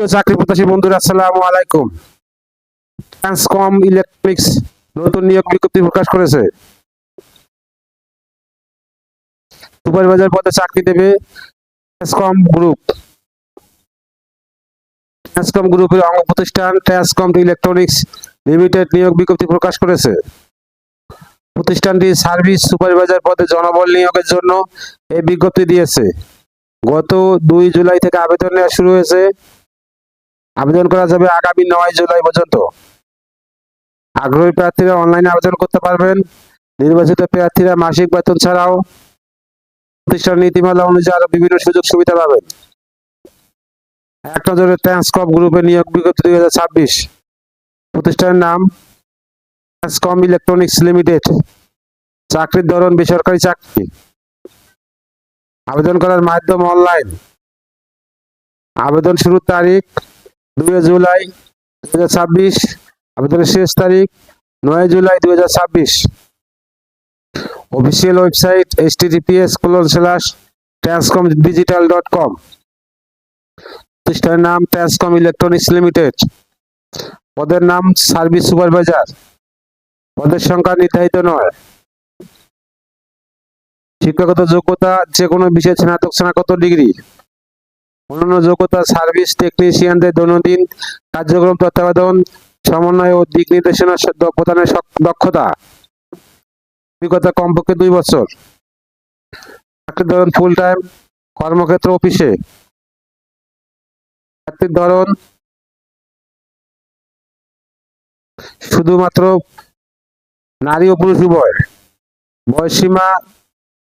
চাকরি প্রত্যাশী বন্ধুরা, আসসালামু আলাইকুম। ট্রান্সকম ইলেকট্রনিক্স নতুন নিয়োগ বিজ্ঞপ্তি প্রকাশ করেছে। সুপারভাইজার পদে চাকরি দেবে ট্রান্সকম গ্রুপ। ট্রান্সকম গ্রুপের অঙ্গ প্রতিষ্ঠান ট্রান্সকম ইলেকট্রনিক্স লিমিটেড নিয়োগ বিজ্ঞপ্তি প্রকাশ করেছে। প্রতিষ্ঠানটি সার্ভিস সুপারভাইজার পদে জনবল নিয়োগের জন্য এই বিজ্ঞপ্তি দিয়েছে। গত 2 জুলাই থেকে আবেদন নেওয়া শুরু হয়েছে। আবেদন করা যাবে আগামী 9 জুলাই পর্যন্ত। আগ্রহী প্রার্থীরা অনলাইনে আবেদন করতে পারবেন। নির্বাচিত প্রার্থীরা মাসিক বেতন ছাড়াও প্রতিষ্ঠান নীতিমালা অনুযায়ী আরো বিভিন্ন সুযোগ সুবিধা পাবেন। এক নজরে ট্রান্সকম গ্রুপের নিয়োগ বিজ্ঞপ্তি 2026। প্রতিষ্ঠানের নাম ট্রান্সকম ইলেকট্রনিক্স লিমিটেড। চাকরির ধরন বেসরকারি চাকরি। আবেদন করার মাধ্যম অনলাইন। আবেদন শুরুর তারিখ 2 জুলাই 2026। আবেদনের শেষ তারিখ 9 জুলাই 2026। Official website https://transcomdigital.com। প্রতিষ্ঠানের নাম ট্রান্সকম ইলেকট্রনিক্স লিমিটেড। পদের নাম সার্ভিস সুপারভাইজার। পদের সংখ্যা নির্ধারিত নয়। শিক্ষাগত যোগ্যতা যে কোনো বিষয়ে স্নাতক ডিগ্রি। অন্যান্য যোগ্যতা সার্ভিস টেকনিশিয়ানদের দৈনন্দিন কার্যক্রম তত্ত্বাবধান, সমন্বয় ও দিক নির্দেশনা প্রদানের দক্ষতা। অভিজ্ঞতা কমপক্ষে 2 বছর। চাকরির ধরন ফুল টাইম। কর্মক্ষেত্র অফিসে। চাকরির ধরন শুধুমাত্র নারী ও পুরুষ উভয়। বয়সসীমা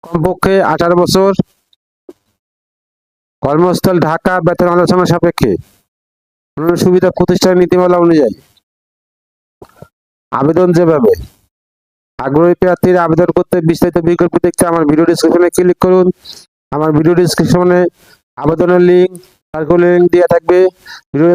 কমপক্ষে 18 বছর। কর্মস্থল ঢাকা। বেতন আলোচনা সাপেক্ষে। অন্যান্য সুবিধা প্রতিষ্ঠানের নীতিমালা অনুযায়ী। আবেদন যেভাবে। আগ্রহী প্রার্থীরা আবেদন করতে বিস্তারিত বিজ্ঞপ্তি দেখতে আমার ভিডিও ডেসক্রিপশনে ক্লিক করুন। আমার ভিডিও ডেসক্রিপশনে আবেদনের লিঙ্ক, সার্কুলার লিঙ্ক দেওয়া থাকবে। ভিডিও